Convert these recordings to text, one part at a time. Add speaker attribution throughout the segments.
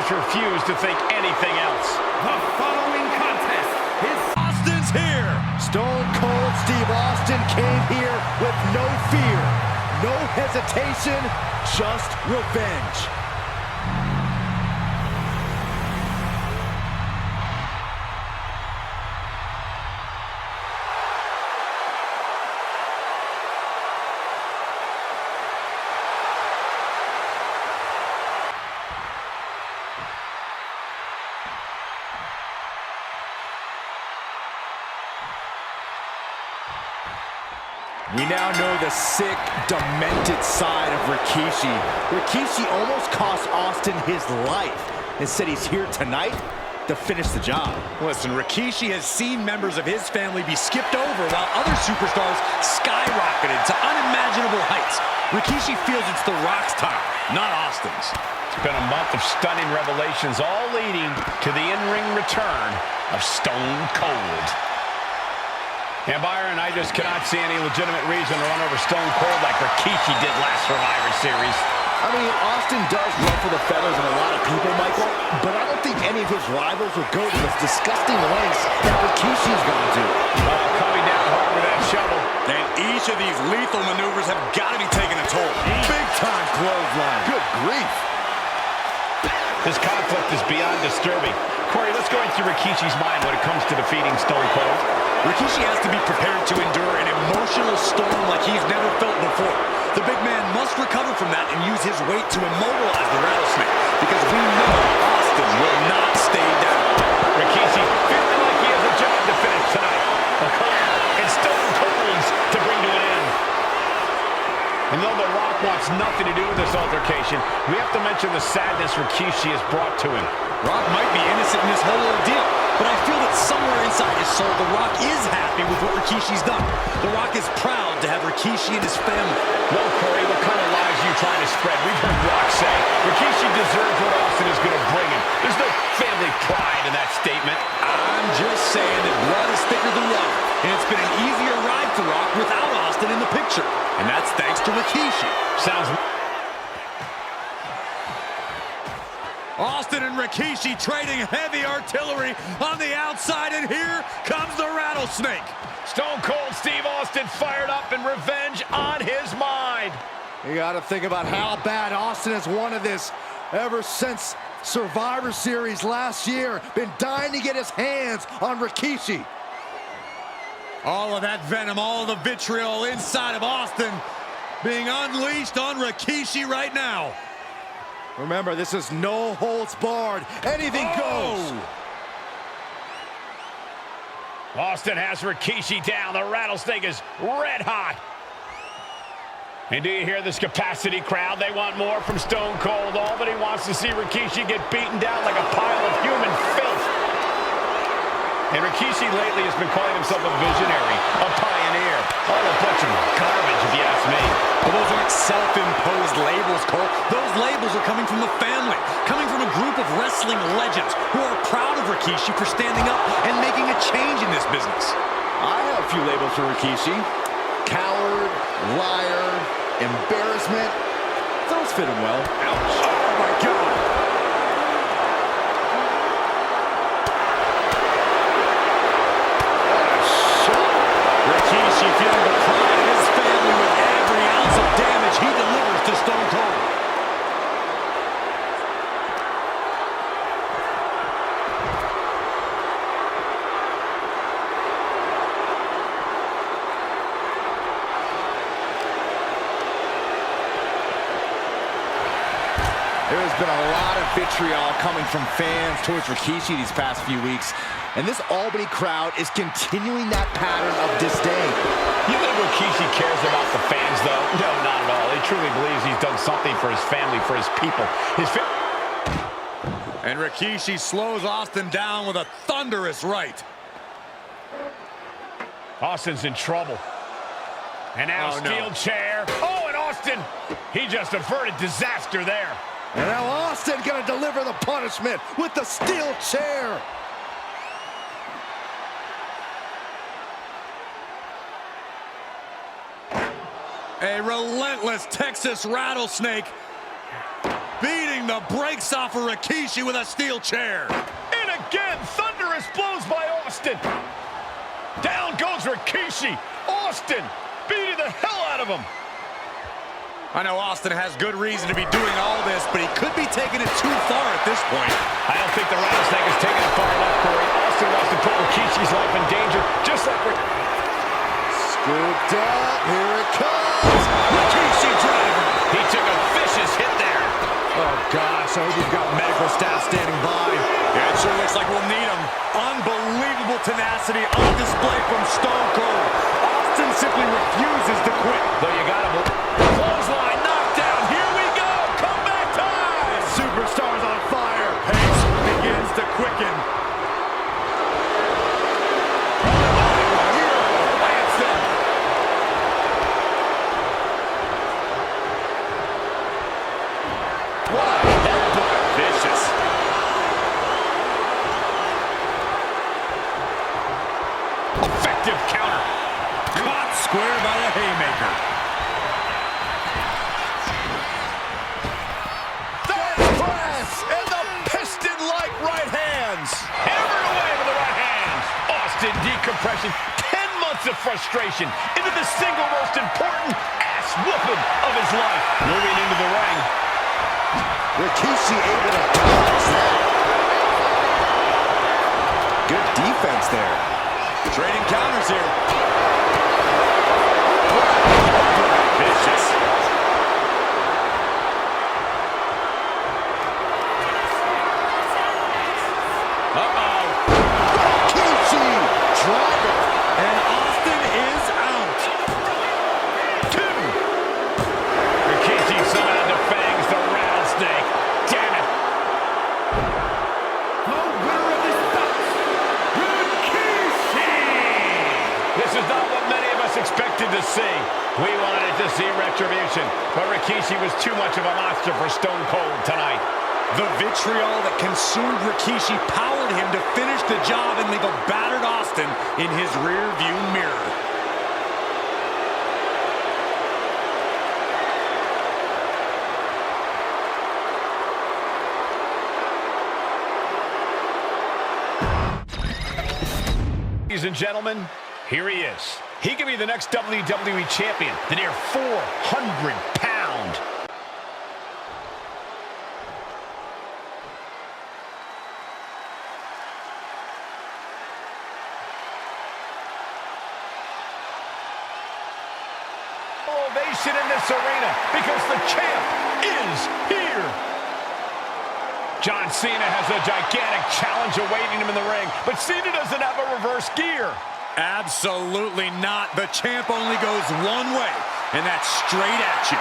Speaker 1: fighters refuse to think anything else.
Speaker 2: The following contest is Austin's here.
Speaker 3: Stone Cold Steve Austin came here with no fear, no hesitation, just revenge. We now know the sick, demented side of Rikishi. Rikishi almost cost Austin his life and said he's here tonight to finish the job.
Speaker 2: Listen, Rikishi has seen members of his family be skipped over while other superstars skyrocketed to unimaginable heights. Rikishi feels it's The Rock's time, not Austin's.
Speaker 1: It's been a month of stunning revelations, all leading to the in-ring return of Stone Cold. And Byron, I just cannot see any legitimate reason to run over Stone Cold like Rikishi did last Survivor Series.
Speaker 3: I mean, Austin does ruffle the feathers of a lot of people, Michael, but I don't think any of his rivals would go to this disgusting lengths that Rikishi's gone to.
Speaker 1: Coming down hard with that shovel.
Speaker 2: And each of these lethal maneuvers have got to be taking a toll.
Speaker 3: Big-time clothesline. Good grief.
Speaker 1: This conflict is beyond disturbing. Corey, let's go into Rikishi's mind when it comes to defeating Stone Cold.
Speaker 2: Rikishi has to be prepared to endure an emotional storm like he's never felt before. The big man must recover from that and use his weight to immobilize the rattlesnake, because we know Austin will not stay down.
Speaker 1: Rikishi feeling like he has a job to finish tonight. A career in Stone Cold's to bring to an end. And though The Rock wants nothing to do with this altercation, we have to mention the sadness Rikishi has brought to him.
Speaker 2: Rock might be innocent in this whole ordeal, but I feel that somewhere inside his soul, The Rock is happy with what Rikishi's done. The Rock is proud to have Rikishi and his family.
Speaker 1: Well, Corey, what kind of lies are you trying to spread? We've heard Rock say Rikishi deserves what Austin is going to bring him. There's no family pride in that statement.
Speaker 2: I'm just saying that blood is thicker than water, and it's been an easier ride for Rock without Austin in the picture. And that's thanks to Rikishi.
Speaker 1: Sounds...
Speaker 2: Austin and Rikishi trading heavy artillery on the outside, and here comes the rattlesnake.
Speaker 1: Stone Cold Steve Austin fired up and revenge on his mind.
Speaker 3: You got to think about how bad Austin has wanted this ever since Survivor Series last year. Been dying to get his hands on Rikishi.
Speaker 2: All of that venom, all of the vitriol inside of Austin being unleashed on Rikishi right now.
Speaker 3: Remember, this is no holds barred. Anything goes.
Speaker 1: Austin has Rikishi down. The rattlesnake is red hot. And do you hear this capacity crowd? They want more from Stone Cold. All that he wants to see Rikishi get beaten down like a pile of human filth. And Rikishi lately has been calling himself a visionary, a pioneer. All a bunch of garbage, if you ask me.
Speaker 2: Well, those aren't self-imposed labels, Cole. Those labels are coming from the family, coming from a group of wrestling legends who are proud of Rikishi for standing up and making a change in this business.
Speaker 3: I have a few labels for Rikishi. Coward, liar, embarrassment. Those fit him well.
Speaker 2: Ouch. Oh, my God. Rikishi feeling the pride of his family with every ounce of damage he delivers to Stone Cold.
Speaker 3: There has been a lot of vitriol coming from fans towards Rikishi these past few weeks, and this Albany crowd is continuing that pattern of disdain.
Speaker 1: You think Rikishi cares about the fans, though? No, not at all. He truly believes he's done something for his family, for his people.
Speaker 2: And Rikishi slows Austin down with a thunderous right.
Speaker 1: Austin's in trouble. And now steel chair. Oh, and Austin, he just averted disaster there.
Speaker 3: And now Austin gonna deliver the punishment with the steel chair.
Speaker 2: A relentless Texas rattlesnake beating the brakes breaks off of Rikishi with a steel chair.
Speaker 1: And again, thunderous blows by Austin. Down goes Rikishi. Austin beating the hell out of him.
Speaker 2: I know Austin has good reason to be doing all this, but he could be taking it too far at this point.
Speaker 1: I don't think the rattlesnake is taking it far enough, Corey. Austin wants to put Rikishi's life in danger, just like
Speaker 3: Scooped up, here it comes.
Speaker 2: Rikishi driver.
Speaker 1: he took a vicious hit there.
Speaker 2: Oh, gosh, I hope you've got medical staff standing by. Yeah, it sure looks like we'll need them. Unbelievable tenacity on display from Stone Cold. Austin simply refuses to quit.
Speaker 1: Though you got him. Clothesline, knockdown. Here we go. Comeback time.
Speaker 2: Superstars on fire. Pace begins to quicken.
Speaker 1: Vicious. Effective counter.
Speaker 2: Caught square by the haymaker.
Speaker 1: Press and the piston-like right hands. Hammered away with the right hands. Austin decompression. 10 months of frustration into the single most important ass whooping of his life. Moving into the ring.
Speaker 3: Rikishi able to dodge that. Good defense there.
Speaker 2: Trading counters here.
Speaker 1: Vicious. Uh-oh.
Speaker 3: Rikishi driver.
Speaker 2: And Austin is out.
Speaker 1: 2. Rikishi somehow defangs the rattlesnake. Damn it. The winner of this bout, Rikishi. This is not what many of us expected to see. We wanted to see retribution, but Rikishi was too much of a monster for Stone Cold tonight.
Speaker 2: The vitriol that consumed Rikishi powered him to finish the job and leave a battered Austin in his rear-view mirror.
Speaker 1: Ladies and gentlemen, here he is. He could be the next WWE champion, the near 400-pound. Ovation in this arena because the champ is here. John Cena has a gigantic challenge awaiting him in the ring, but Cena doesn't have a reverse gear.
Speaker 2: Absolutely not. The champ only goes one way, and that's straight at you.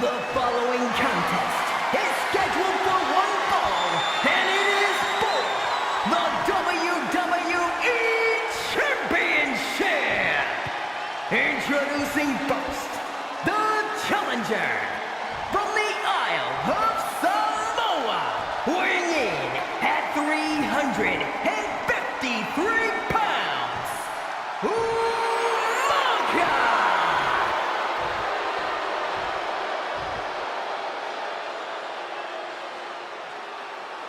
Speaker 4: The following contest is scheduled for one fall, and it is for the WWE Championship. Introducing first, the challenger from the Isle of Samoa, weighing in at 353 pounds, Umaga.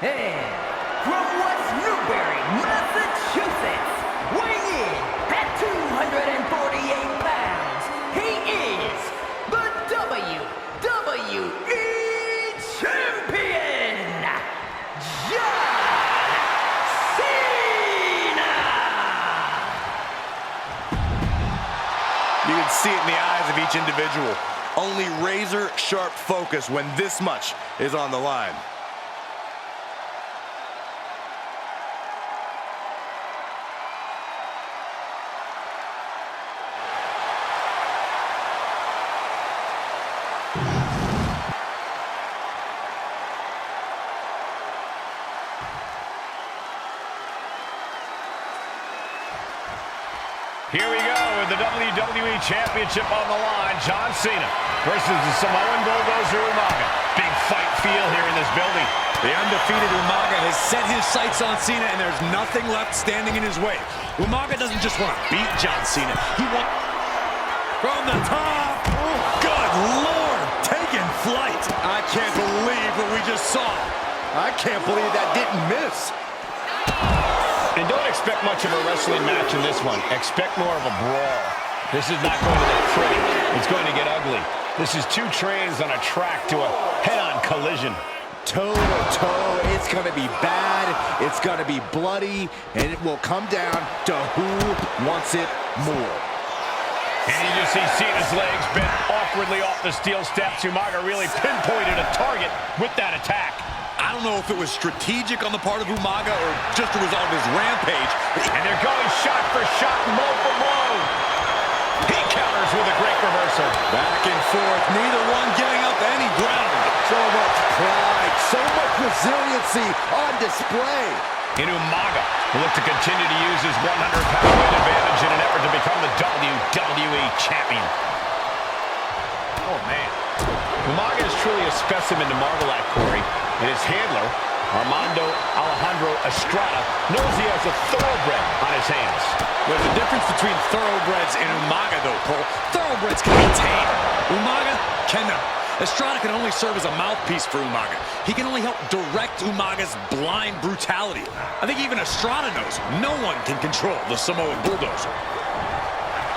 Speaker 4: And from West Newbury, Massachusetts, weighing in at 248 pounds, he is the WWE Champion, John Cena!
Speaker 2: You can see it in the eyes of each individual. Only razor-sharp focus when this much is on the line.
Speaker 1: Here we go with the WWE Championship on the line. John Cena versus the Samoan Bulldozer Umaga. Big fight feel here in this building.
Speaker 2: The undefeated Umaga has set his sights on Cena, and there's nothing left standing in his way. Umaga doesn't just want to beat John Cena. He wants... From the top. Oh, good Lord. Taking taking flight. I can't believe what we just saw.
Speaker 3: I can't believe that didn't miss.
Speaker 1: And don't expect much of a wrestling match in this one. Expect more of a brawl. This is not going to look pretty. It's going to get ugly. This is two trains on a track to a head-on collision.
Speaker 3: Toe-to-toe, it's going to be bad, it's going to be bloody, and it will come down to who wants it more.
Speaker 1: And you just see Cena's legs bent awkwardly off the steel steps. Umaga really pinpointed a target with that attack.
Speaker 2: I don't know if it was strategic on the part of Umaga or just a result of his rampage.
Speaker 1: And they're going shot for shot, blow for blow. He counters with a great reversal.
Speaker 2: Back and forth, neither one giving up any ground.
Speaker 3: So much pride, so much resiliency on display.
Speaker 1: And Umaga will look to continue to use his 100-pound weight advantage in an effort to become the WWE Champion. Oh, man. Umaga is truly a specimen to marvel at, Corey. And his handler, Armando Alejandro Estrada, knows he has a thoroughbred on his hands.
Speaker 2: There's a difference between thoroughbreds and Umaga, though, Cole. Thoroughbreds can be tamed. Umaga cannot. Estrada can only serve as a mouthpiece for Umaga. He can only help direct Umaga's blind brutality. I think even Estrada knows no one can control the Samoan bulldozer.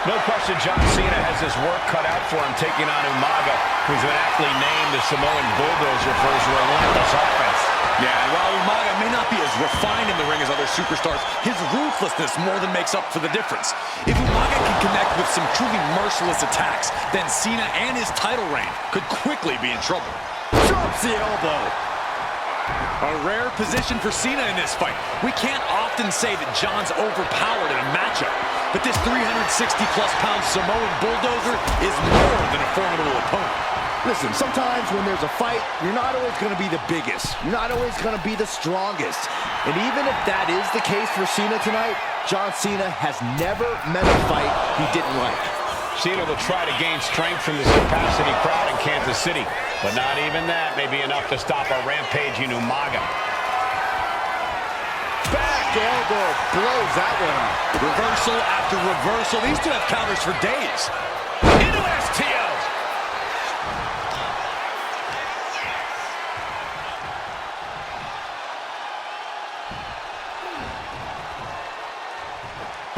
Speaker 1: No question John Cena has his work cut out for him taking on Umaga, who's been aptly named the Samoan bulldozer for his relentless offense.
Speaker 2: Yeah, and while Umaga may not be as refined in the ring as other superstars, his ruthlessness more than makes up for the difference. If Umaga can connect with some truly merciless attacks, then Cena and his title reign could quickly be in trouble.
Speaker 3: Drops the elbow.
Speaker 2: A rare position for Cena in this fight. We can't often say that John's overpowered in a matchup, but this 360-plus pound Samoan bulldozer is more than a formidable opponent.
Speaker 3: Listen, sometimes when there's a fight, you're not always going to be the biggest. You're not always going to be the strongest. And even if that is the case for Cena tonight, John Cena has never met a fight he didn't like.
Speaker 1: Cena will try to gain strength from this capacity crowd in Kansas City, but not even that may be enough to stop a rampaging Umaga.
Speaker 3: Back elbow blows that one up.
Speaker 2: Reversal after reversal. These two have counters for days.
Speaker 1: Into STOs.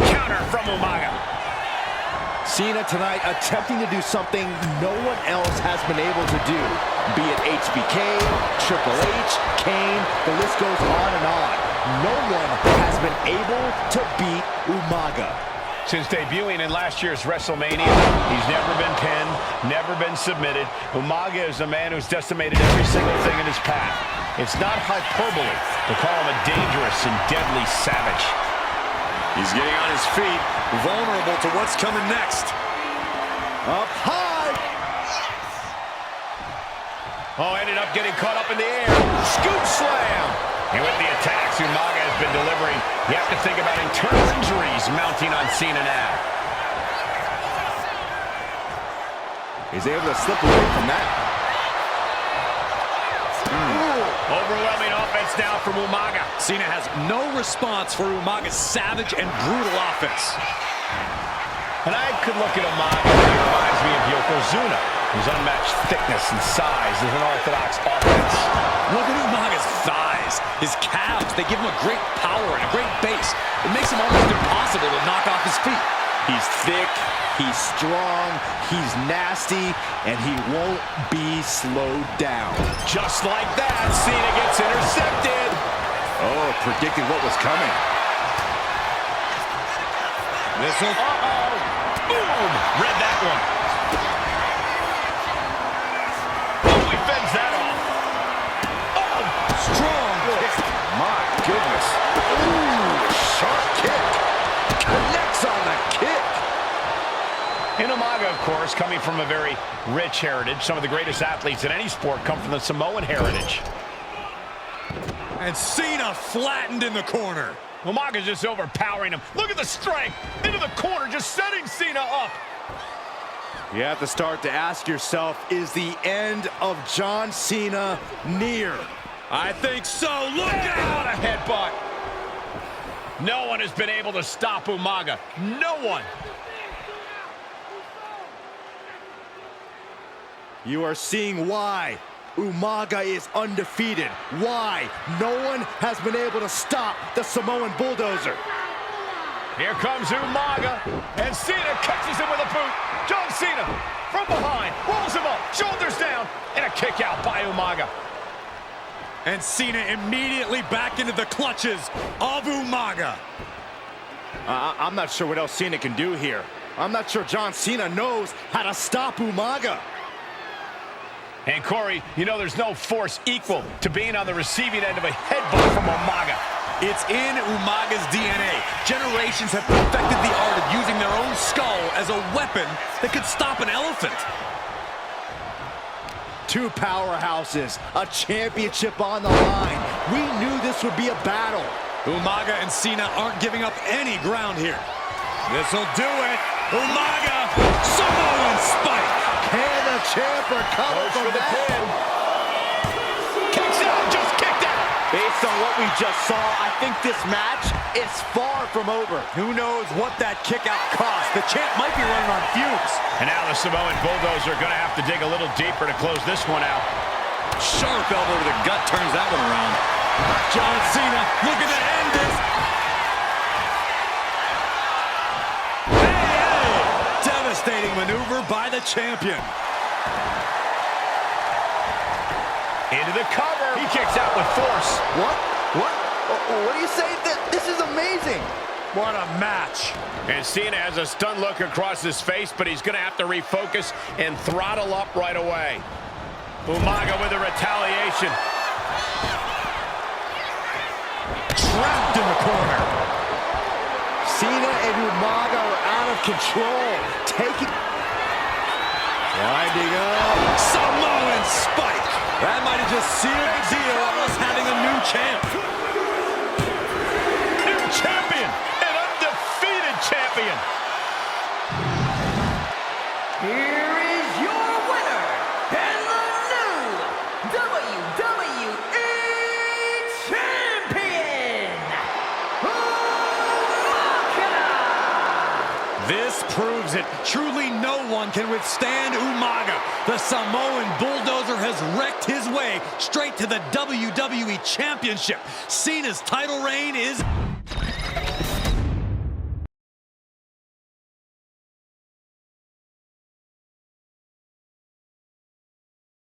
Speaker 1: Counter from Umaga.
Speaker 3: Cena tonight attempting to do something no one else has been able to do. Be it HBK, Triple H, Kane, the list goes on and on. No one has been able to beat Umaga.
Speaker 1: Since debuting in last year's WrestleMania, he's never been pinned, never been submitted. Umaga is a man who's decimated every single thing in his path. It's not hyperbole to call him a dangerous and deadly savage.
Speaker 2: He's getting on his feet, vulnerable to what's coming next.
Speaker 3: Up high.
Speaker 1: Oh, ended up getting caught up in the air. Scoop slam. And with the attacks Umaga has been delivering, you have to think about internal injuries mounting on Cena now.
Speaker 3: He's able to slip away from that.
Speaker 1: Overwhelming offense now from Umaga.
Speaker 2: Cena has no response for Umaga's savage and brutal offense.
Speaker 1: And I could look at Umaga and he reminds me of Yokozuna, whose unmatched thickness and size is an orthodox offense.
Speaker 2: Look at Umaga's thighs, his calves. They give him a great power and a great base. It makes him almost impossible to knock off his feet.
Speaker 3: He's thick, he's strong, he's nasty, and he won't be slowed down.
Speaker 1: Just like that, Cena gets intercepted.
Speaker 3: Oh, predicted what was coming.
Speaker 2: Missile.
Speaker 1: Uh-oh. Boom. Read that one. Oh, he fends that off. Oh,
Speaker 3: Strong kick. My goodness. Ooh, sharp kick. Connects on the kick.
Speaker 1: and Umaga, of course, coming from a very rich heritage. Some of the greatest athletes in any sport come from the Samoan heritage.
Speaker 2: And Cena flattened in the corner.
Speaker 1: Umaga's just overpowering him. Look at the strength. Into the corner, just setting Cena up.
Speaker 3: You have to start to ask yourself, is the end of John Cena near?
Speaker 2: I think so. Look out!
Speaker 1: What a headbutt. No one has been able to stop Umaga. No one.
Speaker 3: You are seeing why Umaga is undefeated. Why no one has been able to stop the Samoan Bulldozer.
Speaker 1: Here comes Umaga, and Cena catches him with a boot. John Cena from behind, rolls him up, shoulders down, and a kick out by Umaga.
Speaker 2: And Cena immediately back into the clutches of Umaga.
Speaker 3: I'm not sure what else Cena can do here. I'm not sure John Cena knows how to stop Umaga.
Speaker 1: And Corey, you know there's no force equal to being on the receiving end of a headbutt from Umaga.
Speaker 2: It's in Umaga's DNA. Generations have perfected the art of using their own skull as a weapon that could stop an elephant.
Speaker 3: Two powerhouses, a championship on the line. We knew this would be a battle.
Speaker 2: Umaga and Cena aren't giving up any ground here. This'll do it. Umaga, Samoan spike.
Speaker 3: Can the champ recover from
Speaker 1: for the
Speaker 3: that?
Speaker 1: pin. Kicks out, just kicked out.
Speaker 3: Based on what we just saw, I think this match is far from over.
Speaker 2: Who knows what that kick out cost? The champ might be running on fumes.
Speaker 1: And now the Samoan Bulldozer are going to have to dig a little deeper to close this one out.
Speaker 2: Sharp elbow to the gut turns that one around. John Cena looking to end this. Hey! Devastating maneuver by the champion.
Speaker 1: Into the cover. He kicks out with force.
Speaker 3: What do you say? This is amazing.
Speaker 2: What a match.
Speaker 1: And Cena has a stunned look across his face, but he's going to have to refocus and throttle up right away. Umaga with a retaliation.
Speaker 2: Trapped in the corner.
Speaker 3: Cena and Umaga are out of control. Winding up.
Speaker 2: Samoan spike. That might have just sealed the deal on us having a new champ.
Speaker 1: New champion. An undefeated champion.
Speaker 4: Here is your winner, and the new WWE Champion, Umaga!
Speaker 2: This proves it. Truly no one can withstand Umaga. The Samoan Bulldozer has wrecked his way straight to the WWE Championship. Cena's title reign is...